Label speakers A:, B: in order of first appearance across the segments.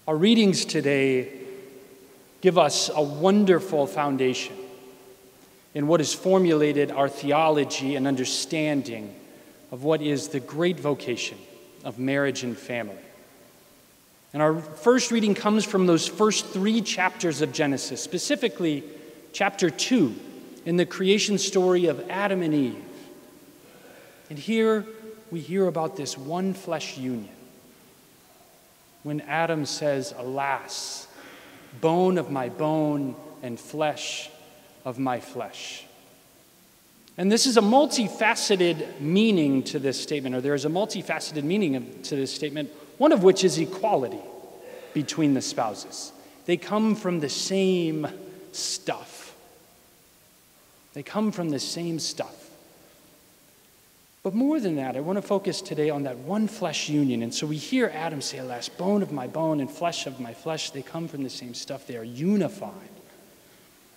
A: Our readings today give us a wonderful foundation in what has formulated our theology and understanding of what is the great vocation of marriage and family. And our first reading comes from those first 3 chapters of Genesis, specifically chapter 2, in the creation story of Adam and Eve. And here we hear about this one flesh union. When Adam says, "Alas, bone of my bone and flesh of my flesh." And this is a multifaceted meaning to this statement, or there is a multifaceted meaning to this statement, one of which is equality between the spouses. They come from the same stuff. They come from the same stuff. But more than that, I want to focus today on that one flesh union. And so we hear Adam say, "Alas, bone of my bone and flesh of my flesh." They come from the same stuff. They are unified.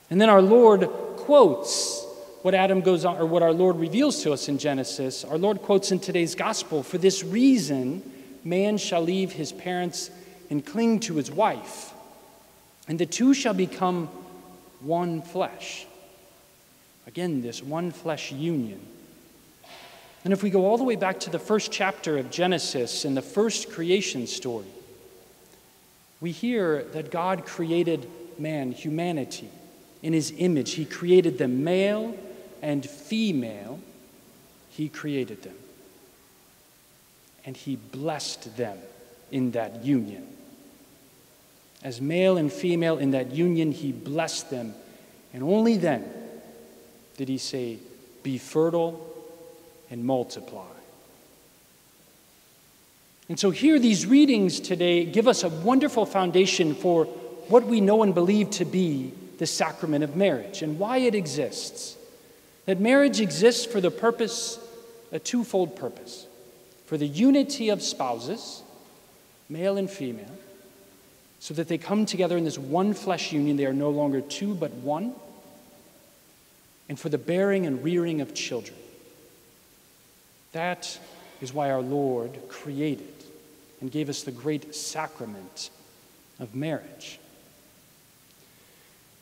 A: And then our Lord quotes what Adam goes on, or what our Lord reveals to us in Genesis. Our Lord quotes in today's gospel, "For this reason, man shall leave his parents and cling to his wife, and the two shall become one flesh." Again, this one flesh union. And if we go all the way back to the first chapter of Genesis in the first creation story, we hear that God created man, humanity, in his image. He created them male and female. He created them. And he blessed them in that union. As male and female in that union, he blessed them. And only then did he say, "Be fertile and multiply." And so here, these readings today give us a wonderful foundation for what we know and believe to be the sacrament of marriage and why it exists. That marriage exists for the purpose, a twofold purpose: for the unity of spouses, male and female, so that they come together in this one flesh union. They are no longer two but one. And for the bearing and rearing of children. That is why our Lord created and gave us the great sacrament of marriage.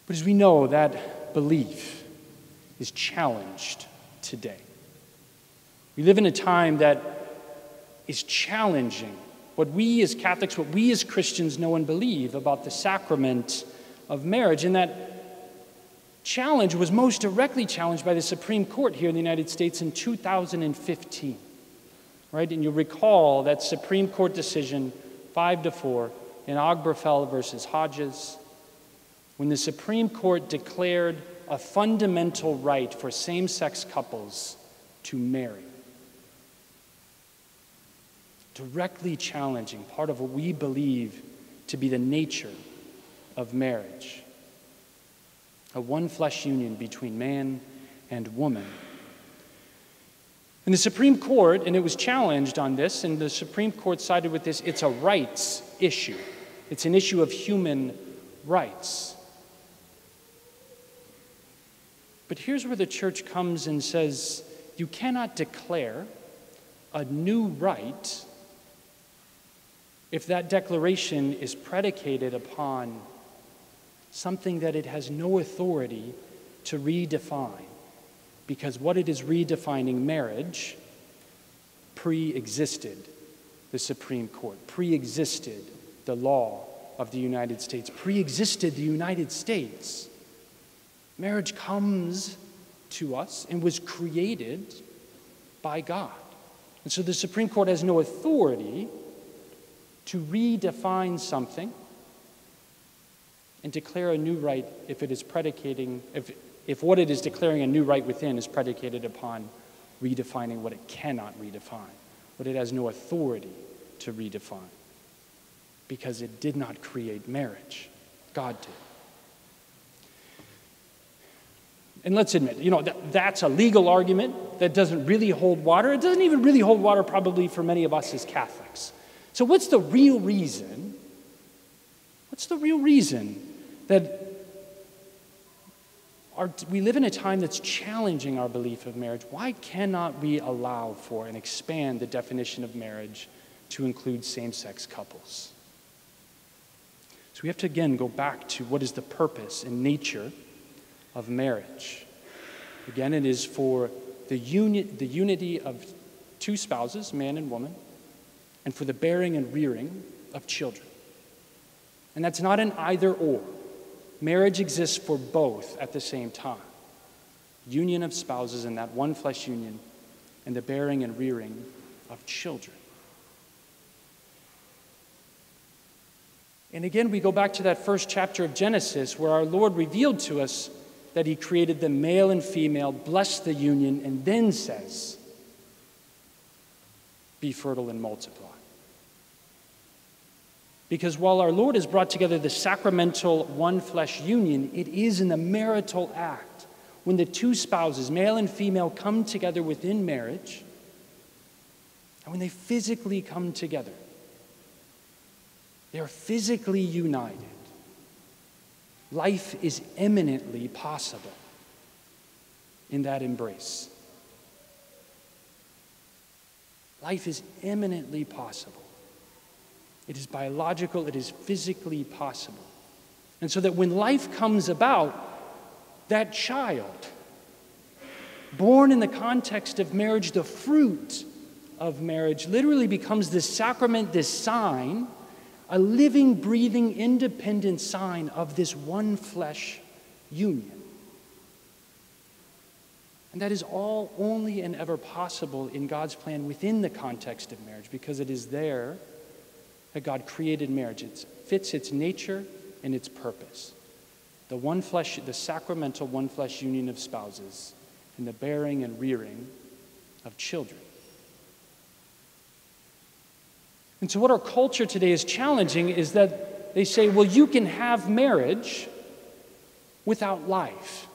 A: But as we know, that belief is challenged today. We live in a time that is challenging what we as Catholics, what we as Christians know and believe about the sacrament of marriage. And that challenge was most directly challenged by the Supreme Court here in the United States in 2015. Right? And you'll recall that Supreme Court decision 5-4 in Obergefell versus Hodges, when the Supreme Court declared a fundamental right for same-sex couples to marry. Directly challenging part of what we believe to be the nature of marriage. A one flesh union between man and woman. And the Supreme Court, and it was challenged on this, and the Supreme Court sided with this, it's a rights issue. It's an issue of human rights. But here's where the church comes and says, you cannot declare a new right if that declaration is predicated upon something that it has no authority to redefine. Because what it is redefining, marriage, pre-existed the Supreme Court, pre-existed the law of the United States, pre-existed the United States. Marriage comes to us and was created by God. And so the Supreme Court has no authority to redefine something and declare a new right if it is predicating, if what it is declaring a new right within is predicated upon redefining what it cannot redefine, what it has no authority to redefine, because it did not create marriage. God did. And let's admit, that's a legal argument that doesn't really hold water. It doesn't even really hold water probably for many of us as Catholics. So what's the real reason? What's the real reason that we live in a time that's challenging our belief of marriage? Why cannot we allow for and expand the definition of marriage to include same-sex couples? So we have to again go back to what is the purpose and nature of marriage. Again, it is for the unity of two spouses, man and woman, and for the bearing and rearing of children. And that's not an either or. Marriage exists for both at the same time. Union of spouses in that one flesh union, and the bearing and rearing of children. And again, we go back to that first chapter of Genesis where our Lord revealed to us that he created them male and female, blessed the union, and then says, be fertile and multiply. Because while our Lord has brought together the sacramental one flesh union, it is in the marital act, when the two spouses, male and female, come together within marriage, and when they physically come together, they are physically united. Life is eminently possible in that embrace. Life is eminently possible. It is biological, it is physically possible. And so that when life comes about, that child, born in the context of marriage, the fruit of marriage, literally becomes this sacrament, this sign, a living, breathing, independent sign of this one flesh union. And that is all only and ever possible in God's plan within the context of marriage, because it is there that God created marriage. It fits its nature and its purpose. The one flesh, the sacramental one flesh union of spouses, and the bearing and rearing of children. And so what our culture today is challenging is that they say, well, you can have marriage without life.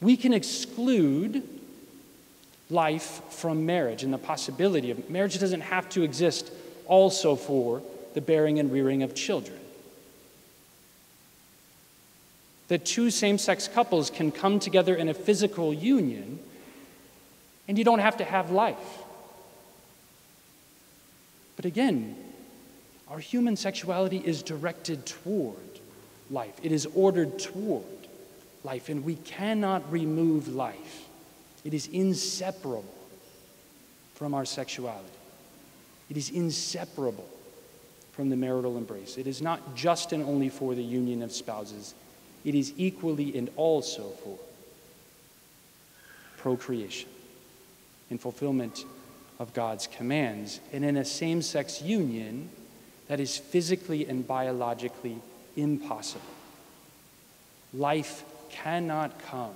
A: We can exclude life from marriage and the possibility of marriage doesn't have to exist also for the bearing and rearing of children. That two same-sex couples can come together in a physical union and you don't have to have life. But again, our human sexuality is directed toward life. It is ordered toward life, and we cannot remove life. It is inseparable from our sexuality. It is inseparable from the marital embrace. It is not just and only for the union of spouses. It is equally and also for procreation and fulfillment of God's commands, and in a same-sex union that is physically and biologically impossible. Life cannot come.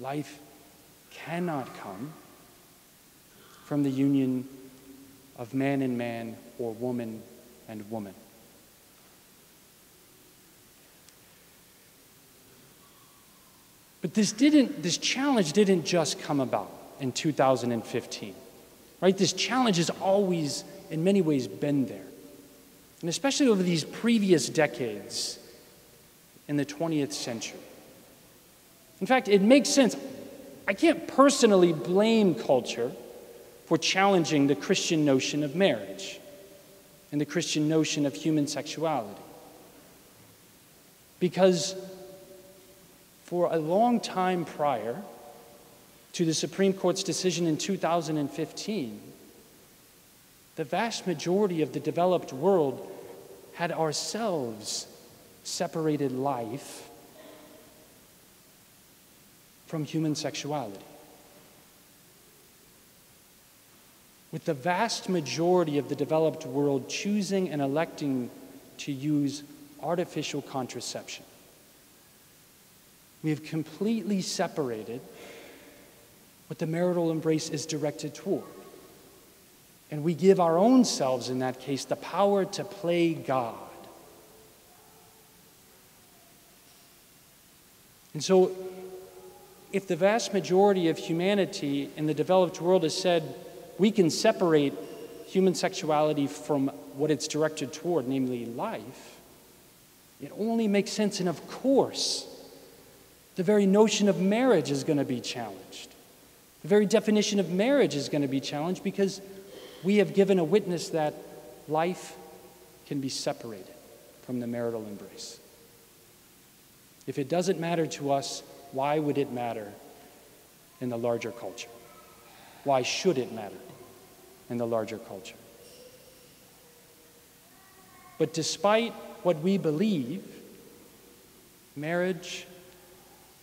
A: Life cannot come from the union of man and man or woman and woman. But this challenge didn't just come about in 2015, right? This challenge has always, in many ways, been there. And especially over these previous decades in the 20th century. In fact, it makes sense. I can't personally blame culture for challenging the Christian notion of marriage and the Christian notion of human sexuality. Because for a long time prior to the Supreme Court's decision in 2015, the vast majority of the developed world had ourselves separated life from human sexuality. With the vast majority of the developed world choosing and electing to use artificial contraception. We have completely separated what the marital embrace is directed toward. And we give our own selves, in that case, the power to play God. And so, if the vast majority of humanity in the developed world has said, we can separate human sexuality from what it's directed toward, namely life, it only makes sense, and of course, the very notion of marriage is going to be challenged. The very definition of marriage is going to be challenged because we have given a witness that life can be separated from the marital embrace. If it doesn't matter to us, why would it matter in the larger culture? Why should it matter in the larger culture? But despite what we believe, marriage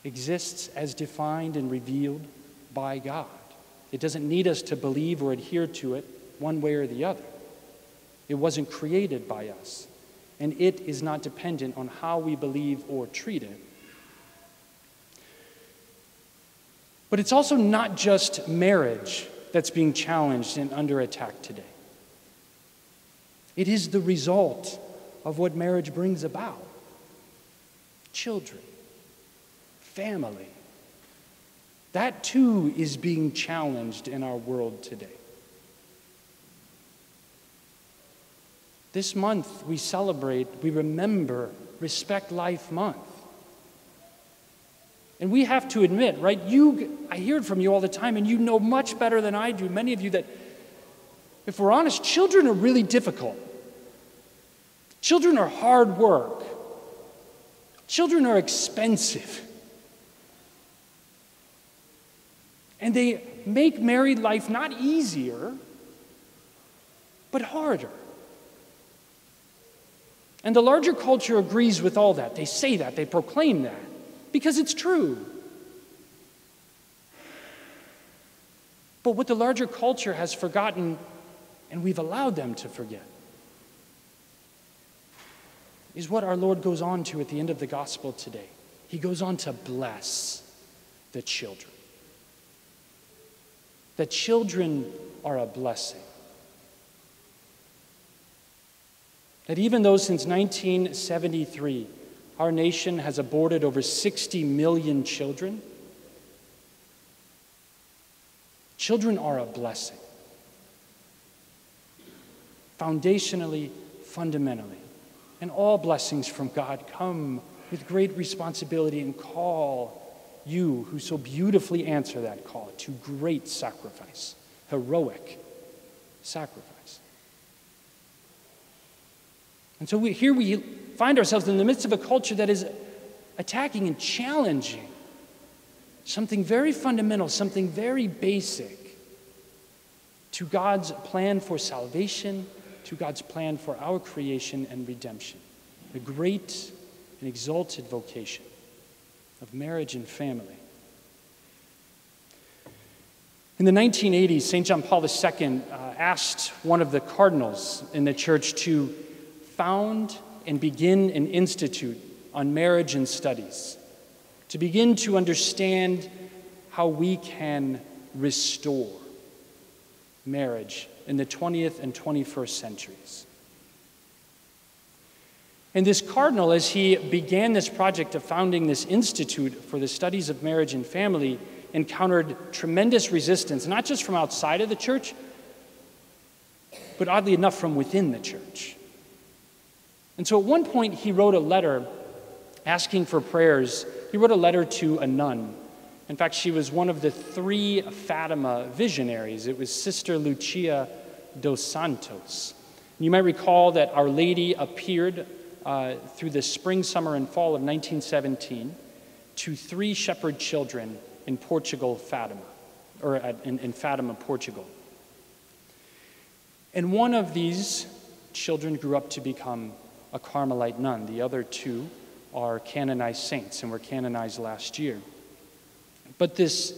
A: exists as defined and revealed by God. It doesn't need us to believe or adhere to it one way or the other. It wasn't created by us, and it is not dependent on how we believe or treat it. But it's also not just marriage that's being challenged and under attack today. It is the result of what marriage brings about. Children, family. That too is being challenged in our world today. This month we remember Respect Life Month. And we have to admit, right, I hear it from you all the time, and you know much better than I do, many of you, that if we're honest, children are really difficult. Children are hard work. Children are expensive. And they make married life not easier, but harder. And the larger culture agrees with all that. They say that, they proclaim that, because it's true. But what the larger culture has forgotten, and we've allowed them to forget, is what our Lord goes on to at the end of the gospel today. He goes on to bless the children. That children are a blessing. That even though since 1973, our nation has aborted over 60 million children, children are a blessing. Foundationally, fundamentally. And all blessings from God come with great responsibility and call you, who so beautifully answer that call, to great sacrifice, heroic sacrifice. And so here we find ourselves in the midst of a culture that is attacking and challenging something very fundamental, something very basic to God's plan for salvation, to God's plan for our creation and redemption, the great and exalted vocation of marriage and family. In the 1980s, St. John Paul II asked one of the cardinals in the church to found and begin an institute on marriage and studies, to begin to understand how we can restore marriage in the 20th and 21st centuries. And this cardinal, as he began this project of founding this institute for the studies of marriage and family, encountered tremendous resistance, not just from outside of the church, but oddly enough, from within the church. And so at one point, he wrote a letter asking for prayers. He wrote a letter to a nun. In fact, she was one of the 3 Fatima visionaries. It was Sister Lucia dos Santos. You might recall that Our Lady appeared through the spring, summer, and fall of 1917 to 3 shepherd children in Portugal, Fatima, or in Fatima, Portugal. And one of these children grew up to become a Carmelite nun. The other 2 are canonized saints and were canonized last year. But this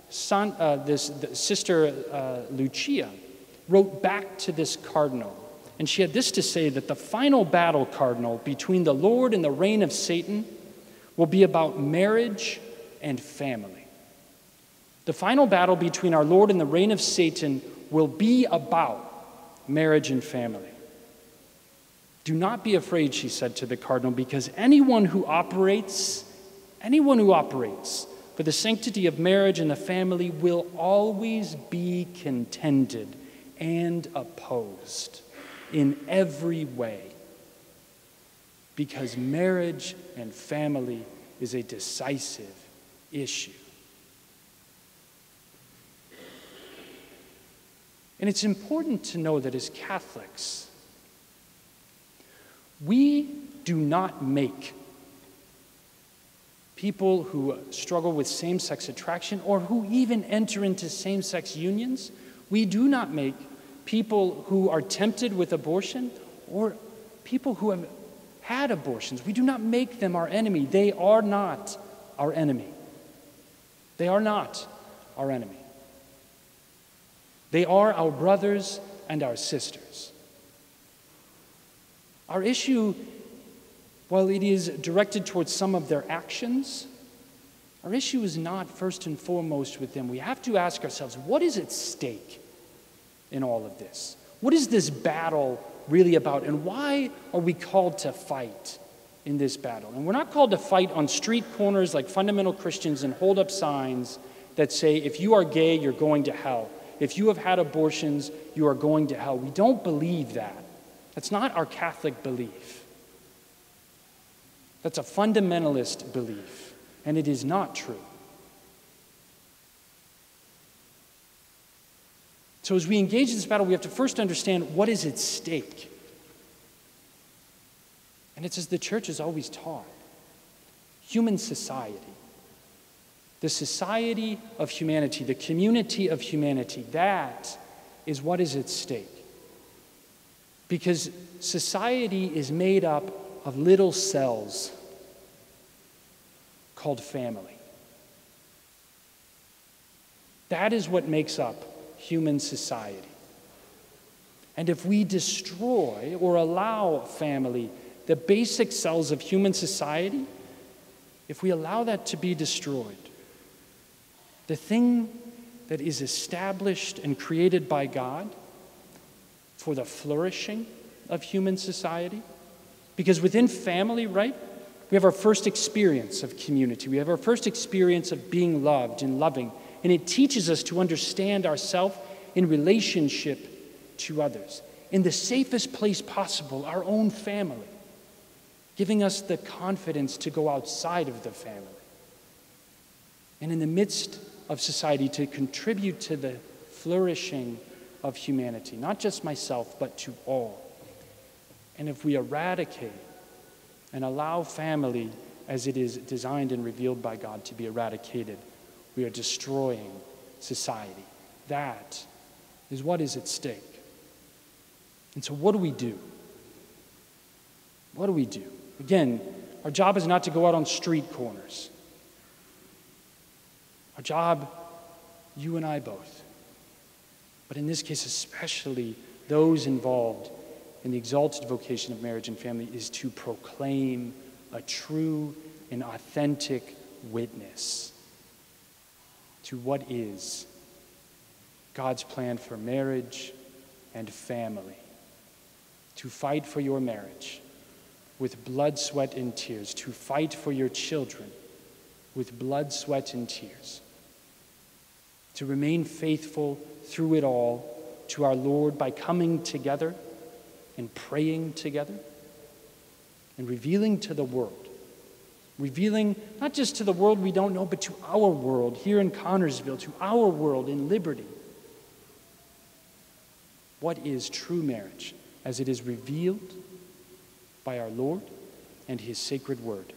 A: Sister Lucia wrote back to this cardinal, and she had this to say, that the final battle, Cardinal, between the Lord and the reign of Satan will be about marriage and family. The final battle between our Lord and the reign of Satan will be about marriage and family. Do not be afraid, she said to the cardinal, because anyone who operates for the sanctity of marriage and the family will always be contended and opposed in every way, because marriage and family is a decisive issue. And it's important to know that as Catholics, We do not make people who struggle with same-sex attraction or who even enter into same-sex unions. We do not make people who are tempted with abortion or people who have had abortions. We do not make them our enemy. They are not our enemy. They are not our enemy. They are our brothers and our sisters. Our issue, while it is directed towards some of their actions, our issue is not first and foremost with them. We have to ask ourselves, what is at stake in all of this? What is this battle really about? And why are we called to fight in this battle? And we're not called to fight on street corners like fundamental Christians and hold up signs that say, if you are gay, you're going to hell. If you have had abortions, you are going to hell. We don't believe that. That's not our Catholic belief. That's a fundamentalist belief, and it is not true. So as we engage in this battle, we have to first understand what is at stake. And it's as the church has always taught. Human society. The society of humanity, the community of humanity, that is what is at stake. Because society is made up of little cells called family. That is what makes up human society. And if we destroy or allow family, the basic cells of human society, if we allow that to be destroyed, the thing that is established and created by God for the flourishing of human society, because within family, right, we have our first experience of community. We have our first experience of being loved and loving. And it teaches us to understand ourselves in relationship to others, in the safest place possible, our own family, giving us the confidence to go outside of the family. And in the midst of society, to contribute to the flourishing of humanity, not just myself, but to all. And if we eradicate and allow family as it is designed and revealed by God to be eradicated, we are destroying society. That is what is at stake. And so what do we do? What do we do? Again, our job is not to go out on street corners. Our job, you and I both, but in this case especially those involved in the exalted vocation of marriage and family, is to proclaim a true and authentic witness to what is God's plan for marriage and family. To fight for your marriage with blood, sweat, and tears. To fight for your children with blood, sweat, and tears. To remain faithful through it all to our Lord by coming together and praying together and revealing to the world. Revealing not just to the world we don't know, but to our world here in Connersville, to our world in Liberty. What is true marriage as it is revealed by our Lord and His sacred word?